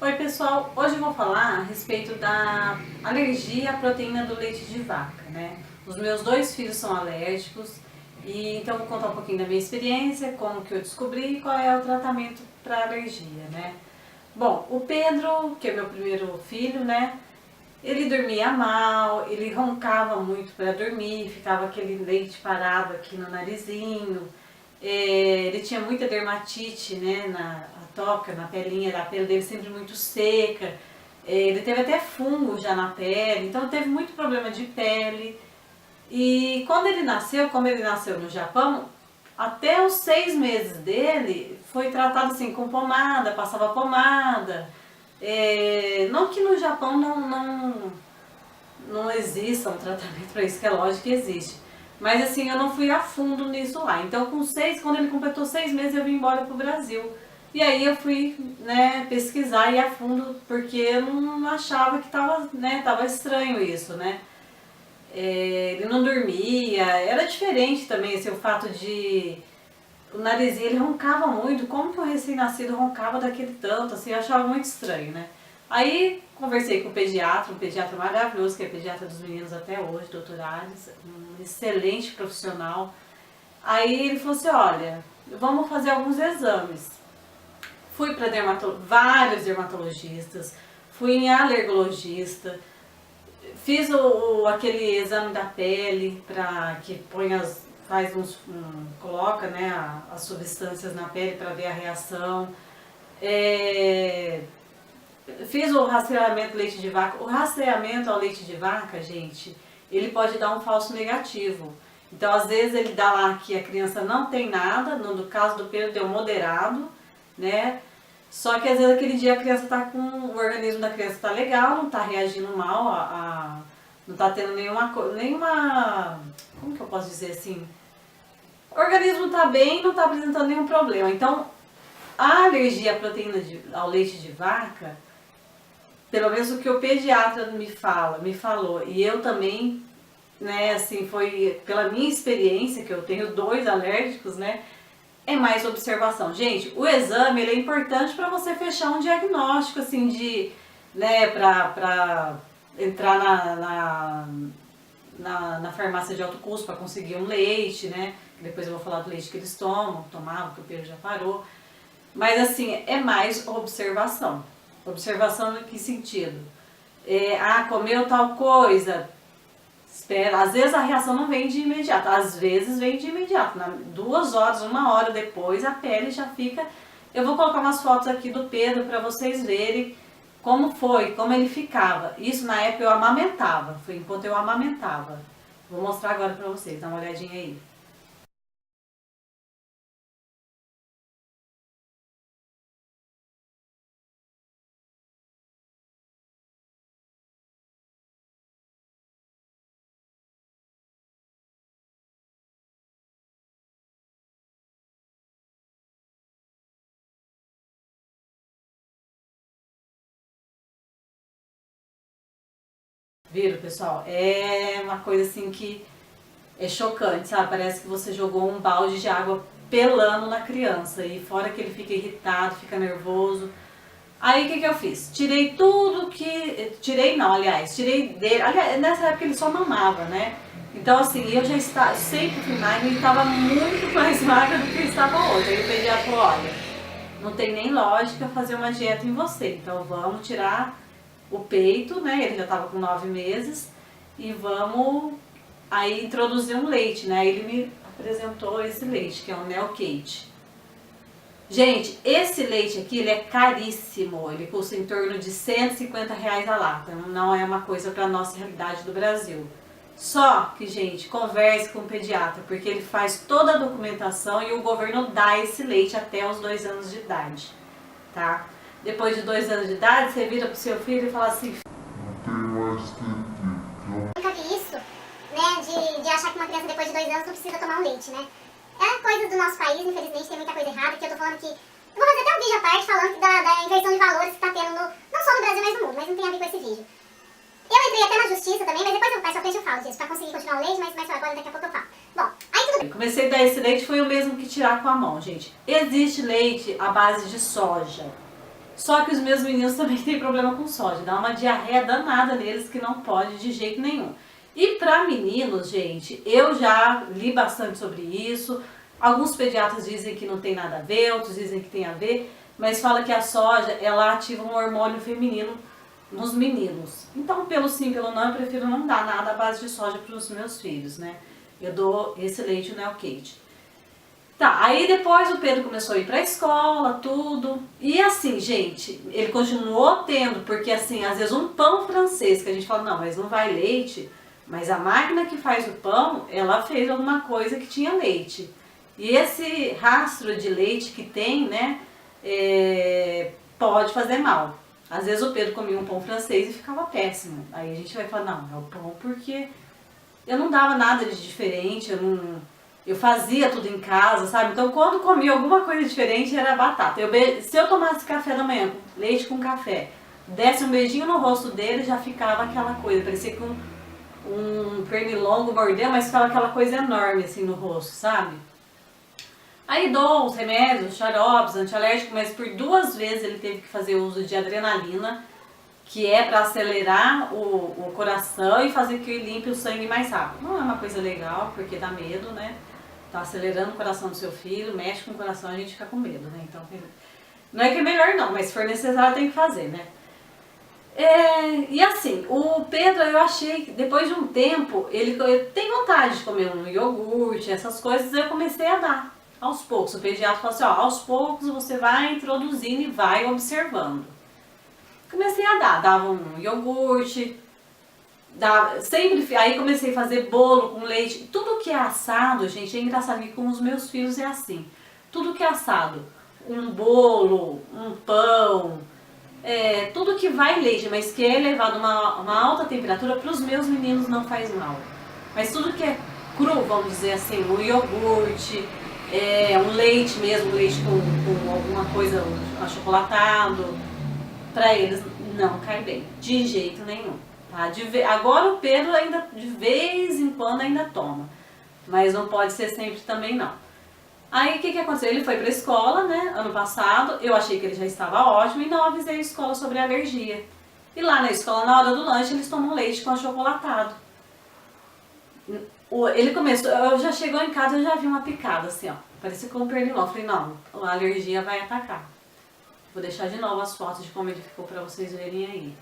Oi pessoal, hoje eu vou falar a respeito da alergia à proteína do leite de vaca, né? Os meus dois filhos são alérgicos e então eu vou contar um pouquinho da minha experiência, como que eu descobri e qual é o tratamento para alergia, né? Bom, o Pedro, que é meu primeiro filho, né? Ele dormia mal, ele roncava muito para dormir, ficava aquele leite parado aqui no narizinho. Ele tinha muita dermatite, né, na toca, na pelinha da pele dele sempre muito seca. Ele teve até fungo já na pele, então teve muito problema de pele. E quando ele nasceu, como ele nasceu no Japão, até os 6 meses dele foi tratado assim com pomada, passava pomada. Não que no Japão não exista um tratamento para isso, que é lógico que existe. Mas assim, eu não fui a fundo nisso lá. Então, quando ele completou 6 meses, eu vim embora pro Brasil. E aí eu fui, né, pesquisar e ir a fundo, porque eu não achava que tava estranho isso, né? Ele não dormia, era diferente também, assim, o fato de o narizinho, ele roncava muito. Como que o recém-nascido roncava daquele tanto, assim, eu achava muito estranho, né? Aí conversei com o pediatra, um pediatra maravilhoso, que é pediatra dos meninos até hoje, doutor Alice, um excelente profissional. Aí ele falou assim, olha, vamos fazer alguns exames. Fui para vários dermatologistas, fui em alergologista, fiz aquele exame da pele para que põe coloca, né, as substâncias na pele para ver a reação. Fiz o rastreamento leite de vaca. O rastreamento ao leite de vaca, gente, ele pode dar um falso negativo. Então, às vezes ele dá lá que a criança não tem nada, no caso do Pedro deu moderado, né? Só que às vezes aquele dia a criança tá com, o organismo da criança tá legal, não tá reagindo mal, não tá tendo nenhuma, como que eu posso dizer assim? O organismo tá bem, não tá apresentando nenhum problema. Então, a alergia à proteína ao leite de vaca, pelo menos o que o pediatra me falou, e eu também, né, assim, foi pela minha experiência, que eu tenho dois alérgicos, né, é mais observação. Gente, o exame, ele é importante para você fechar um diagnóstico, assim, né, pra entrar na farmácia de alto custo para conseguir um leite, né, depois eu vou falar do leite que eles tomavam, que o Pedro já parou. Mas assim, é mais observação. Observação em que sentido? Comeu tal coisa, espera. Às vezes a reação não vem de imediato, às vezes vem de imediato. 2 horas, 1 hora depois, a pele já fica... Eu vou colocar umas fotos aqui do Pedro para vocês verem como foi, como ele ficava. Isso na época eu amamentava, foi enquanto eu amamentava. Vou mostrar agora para vocês, dá uma olhadinha aí. Viram, pessoal? É uma coisa assim que é chocante, sabe? Parece que você jogou um balde de água pelando na criança. E fora que ele fica irritado, fica nervoso. Aí o que eu fiz? Tirei tudo que... Tirei não, aliás. Tirei dele... Aliás, nessa época ele só mamava, né? Então assim, eu já estava... Sempre fui magra e ele estava muito mais magra do que ele estava hoje. Aí o pediatra falou, olha, não tem nem lógica fazer uma dieta em você. Então vamos tirar o peito, né? Ele já estava com 9 meses. E vamos aí introduzir um leite, né? Ele me apresentou esse leite, que é o Neocate. Gente, esse leite aqui, ele é caríssimo, ele custa em torno de R$ 150 a lata, não é uma coisa para a nossa realidade do Brasil. Só que, gente, converse com o pediatra, porque ele faz toda a documentação e o governo dá esse leite até os 2 anos de idade, tá? Depois de 2 anos de idade, você vira pro seu filho e fala assim... Nunca vi isso, né, de achar que uma criança depois de 2 anos não precisa tomar um leite, né? É coisa do nosso país, infelizmente tem muita coisa errada, que eu tô falando que... Eu vou fazer até um vídeo à parte falando da inversão de valores que tá tendo, não só no Brasil, mas no mundo, mas não tem a ver com esse vídeo. Eu entrei até na justiça também, mas depois mais pra frente eu falo disso, pra conseguir continuar o leite, mas agora daqui a pouco eu falo. Bom, aí tudo bem. Comecei a dar esse leite, foi o mesmo que tirar com a mão, gente. Existe leite à base de soja. Só que os meus meninos também têm problema com soja, dá uma diarreia danada neles que não pode de jeito nenhum. E para meninos, gente, eu já li bastante sobre isso. Alguns pediatras dizem que não tem nada a ver, outros dizem que tem a ver, mas fala que a soja, ela ativa um hormônio feminino nos meninos. Então, pelo sim, pelo não, eu prefiro não dar nada à base de soja para os meus filhos, né? Eu dou esse leite, o Neocate. Tá, aí depois o Pedro começou a ir pra escola, tudo. E assim, gente, ele continuou tendo, porque assim, às vezes um pão francês, que a gente fala, não, mas não vai leite, mas a máquina que faz o pão, ela fez alguma coisa que tinha leite. E esse rastro de leite que tem, né, pode fazer mal. Às vezes o Pedro comia um pão francês e ficava péssimo. Aí a gente vai falar, não, é o pão porque eu não dava nada de diferente, eu fazia tudo em casa, sabe? Então quando comia alguma coisa diferente era batata. Se eu tomasse café da manhã, leite com café, desse um beijinho no rosto dele, já ficava aquela coisa, parecia que um pernilongo mordeu, mas ficava aquela coisa enorme assim no rosto, sabe? Aí dou os remédios, xaropes, antialérgicos, mas por 2 vezes ele teve que fazer uso de adrenalina, que é para acelerar o coração e fazer que ele limpe o sangue mais rápido. Não é uma coisa legal, porque dá medo, né? Tá acelerando o coração do seu filho, mexe com o coração, a gente fica com medo, né? Então, não é que é melhor não, mas se for necessário tem que fazer, né? E assim, o Pedro, eu achei que depois de um tempo, ele tem vontade de comer um iogurte, essas coisas, eu comecei a dar aos poucos. O pediatra falou assim, ó, aos poucos você vai introduzindo e vai observando. Comecei a dava um iogurte, aí comecei a fazer bolo com leite. Tudo que é assado, gente, é engraçado que com os meus filhos é assim. Tudo que é assado, um bolo, um pão, tudo que vai leite, mas que é elevado a uma alta temperatura, para os meus meninos não faz mal. Mas tudo que é cru, vamos dizer assim, um iogurte, um leite mesmo, leite com alguma coisa achocolatado, para eles não cai bem, de jeito nenhum. Tá? Agora o Pedro ainda, de vez em quando, ainda toma, mas não pode ser sempre também não. Aí o que aconteceu? Ele foi para a escola, né, ano passado, eu achei que ele já estava ótimo e não avisei a escola sobre a alergia. E lá na escola, na hora do lanche, eles tomam leite com achocolatado. Ele começou, eu já chegou em casa, eu já vi uma picada assim, ó, parecia com um pernilongo. Falei, não, a alergia vai atacar. Vou deixar de novo as fotos de como ele ficou para vocês verem aí.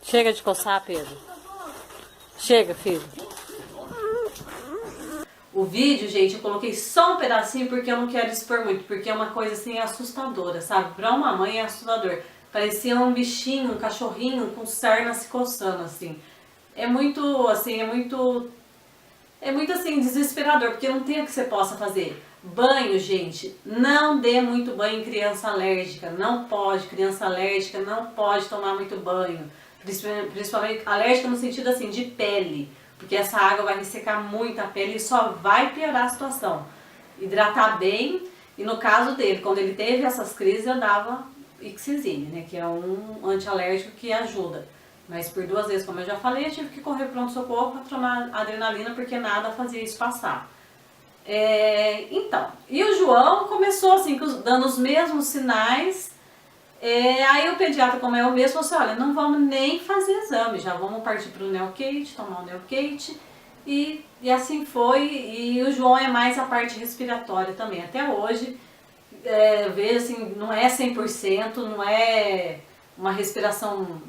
Chega de coçar, Pedro. Chega, filho. O vídeo, gente, eu coloquei só um pedacinho porque eu não quero expor muito, porque é uma coisa assim assustadora, sabe? Para uma mãe é assustador. Parecia um bichinho, um cachorrinho com sarna se coçando, assim. É muito assim, desesperador, porque não tem o que você possa fazer. Banho, gente, não dê muito banho em criança alérgica, não pode, criança alérgica não pode tomar muito banho, principalmente alérgica no sentido assim, de pele, porque essa água vai ressecar muito a pele e só vai piorar a situação. Hidratar bem, e no caso dele, quando ele teve essas crises, eu dava Ixizine, né, que é um antialérgico que ajuda. Mas por 2 vezes, como eu já falei, eu tive que correr pronto-socorro para tomar adrenalina, porque nada fazia isso passar. Então, e o João começou assim, dando os mesmos sinais. Aí o pediatra, como é o mesmo, falou assim, olha, não vamos nem fazer exame, já vamos partir para o Neocate, tomar o Neocate. E assim foi, e o João é mais a parte respiratória também. Até hoje, eu vejo assim, não é 100%, não é uma respiração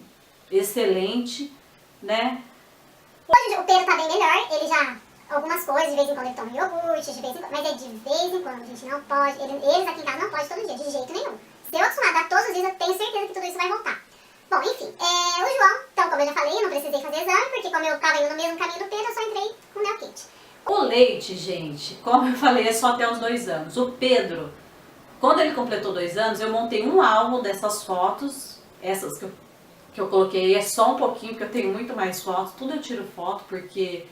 excelente, né? Hoje o Pedro tá bem melhor, ele já, algumas coisas, de vez em quando ele toma iogurte, de vez em quando, mas é de vez em quando, a gente não pode, eles aqui em casa não podem todo dia, de jeito nenhum. Se eu acostumar a dar todos os dias, eu tenho certeza que tudo isso vai voltar. Bom, enfim, o João, então como eu já falei, eu não precisei fazer exame, porque como eu tava indo no mesmo caminho do Pedro, eu só entrei com o Neocate. O leite, gente, como eu falei, é só até os 2 anos. O Pedro, quando ele completou 2 anos, eu montei um álbum dessas fotos, essas que eu coloquei, é só um pouquinho, porque eu tenho muito mais fotos, tudo eu tiro foto, porque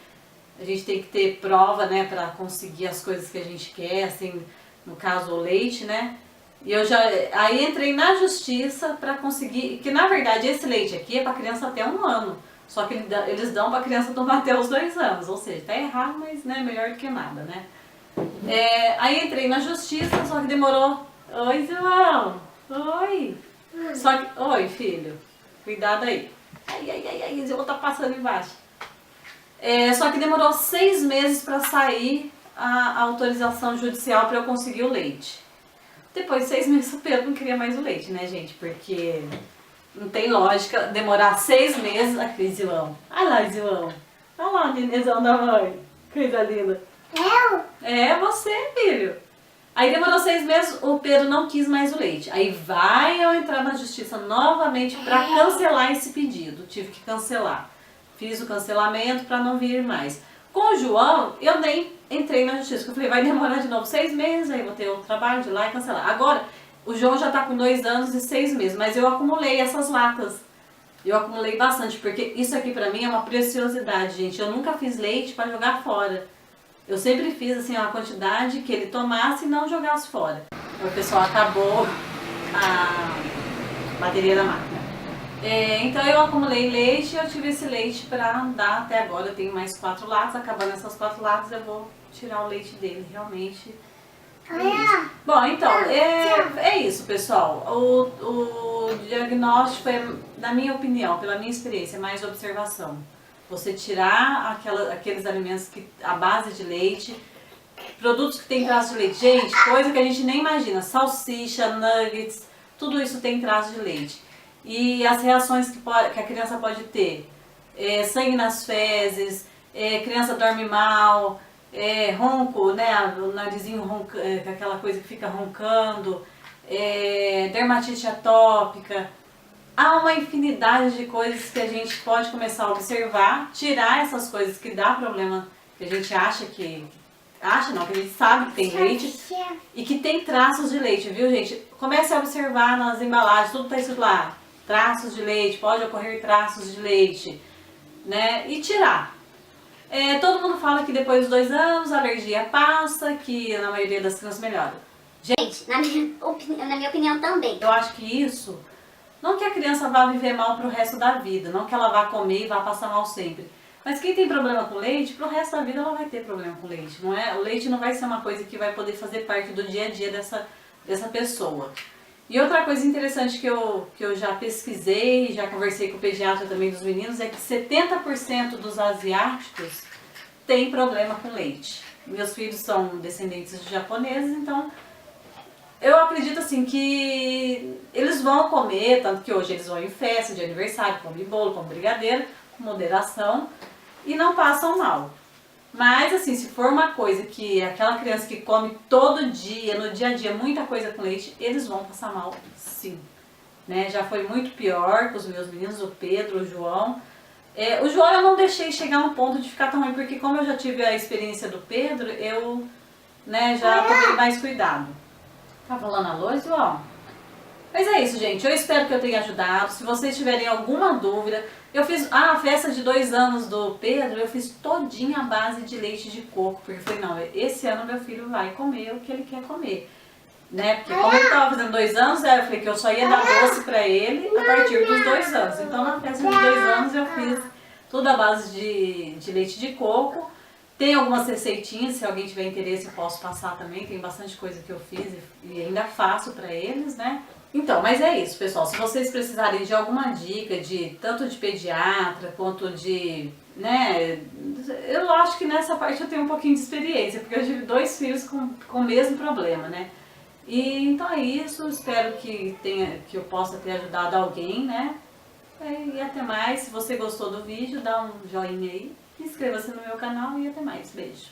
a gente tem que ter prova, né, pra conseguir as coisas que a gente quer, assim, no caso o leite, né, e aí entrei na justiça pra conseguir, que na verdade esse leite aqui é pra criança até 1 ano, Só que eles dão pra criança tomar até os 2 anos, ou seja, tá errado, mas né, melhor do que nada, né? Aí entrei na justiça, só que demorou... Oi, João! Oi! Só que... Oi, filho! Cuidado aí! Ai, João tá passando embaixo. Só que demorou 6 meses pra sair a autorização judicial pra eu conseguir o leite. Depois de 6 meses o Pedro não queria mais o leite, né, gente? Porque não tem lógica demorar 6 meses... A Cris, João! Olha lá, João! Olha lá o nenenzão da mãe! Coisa linda! Eu? É você, filho. Aí demorou 6 meses, o Pedro não quis mais o leite. Aí vai eu entrar na justiça novamente para cancelar esse pedido. Tive que cancelar. Fiz o cancelamento para não vir mais. Com o João, eu nem entrei na justiça. Eu falei, vai demorar de novo 6 meses, aí vou ter outro trabalho de ir lá e cancelar. Agora, o João já tá com 2 anos e 6 meses, mas eu acumulei essas latas. Eu acumulei bastante, porque isso aqui pra mim é uma preciosidade, gente. Eu nunca fiz leite para jogar fora. Eu sempre fiz assim uma quantidade que ele tomasse e não jogasse fora. O pessoal acabou a bateria da máquina. Então eu acumulei leite e eu tive esse leite para dar até agora. Eu tenho mais 4 latas, acabando essas 4 latas eu vou tirar o leite dele, realmente. Bom, então, é isso, pessoal. O diagnóstico é, na minha opinião, pela minha experiência, mais observação. Você tirar aqueles alimentos à base de leite, produtos que tem traço de leite. Gente, coisa que a gente nem imagina. Salsicha, nuggets, tudo isso tem traço de leite. E as reações que a criança pode ter. Sangue nas fezes, criança dorme mal, ronco, né? O narizinho aquela coisa que fica roncando, dermatite atópica. Há uma infinidade de coisas que a gente pode começar a observar, tirar essas coisas que dá problema, que a gente acha que... Acha não, que a gente sabe que tem leite e que tem traços de leite, viu, gente? Comece a observar nas embalagens, tudo tá escrito lá. Traços de leite, pode ocorrer traços de leite, né? E tirar. Todo mundo fala que depois dos 2 anos a alergia passa, que na maioria das crianças melhora. Gente, na minha opinião também. Eu acho que isso... Não que a criança vá viver mal pro resto da vida, não que ela vá comer e vá passar mal sempre. Mas quem tem problema com leite, pro resto da vida ela vai ter problema com leite, não é? O leite não vai ser uma coisa que vai poder fazer parte do dia a dia dessa pessoa. E outra coisa interessante que eu já pesquisei, já conversei com o pediatra também dos meninos, é que 70% dos asiáticos têm problema com leite. Meus filhos são descendentes de japoneses, então... Eu acredito assim que eles vão comer, tanto que hoje eles vão em festa de aniversário, comem bolo, comem brigadeiro, com moderação e não passam mal. Mas assim, se for uma coisa que aquela criança que come todo dia, no dia a dia, muita coisa com leite, eles vão passar mal sim. Né? Já foi muito pior com os meus meninos, o Pedro, o João. O João eu não deixei chegar no ponto de ficar tão ruim, porque como eu já tive a experiência do Pedro, eu já tomei mais cuidado. Tá falando alô, João? Mas é isso, gente. Eu espero que eu tenha ajudado. Se vocês tiverem alguma dúvida, eu fiz a festa de 2 anos do Pedro, eu fiz todinha à base de leite de coco, porque eu falei, não, esse ano meu filho vai comer o que ele quer comer. Né? Porque como ele tava fazendo 2 anos, eu falei que eu só ia dar doce pra ele a partir dos 2 anos. Então na festa de 2 anos eu fiz tudo à base de leite de coco. Tem algumas receitinhas, se alguém tiver interesse eu posso passar também, tem bastante coisa que eu fiz e ainda faço pra eles, né? Então, mas é isso, pessoal, se vocês precisarem de alguma dica, tanto de pediatra quanto de, né, eu acho que nessa parte eu tenho um pouquinho de experiência, porque eu tive 2 filhos com o mesmo problema, né? E então é isso, espero que eu possa ter ajudado alguém, né? E até mais, se você gostou do vídeo, dá um joinha aí. Inscreva-se no meu canal e até mais. Beijo!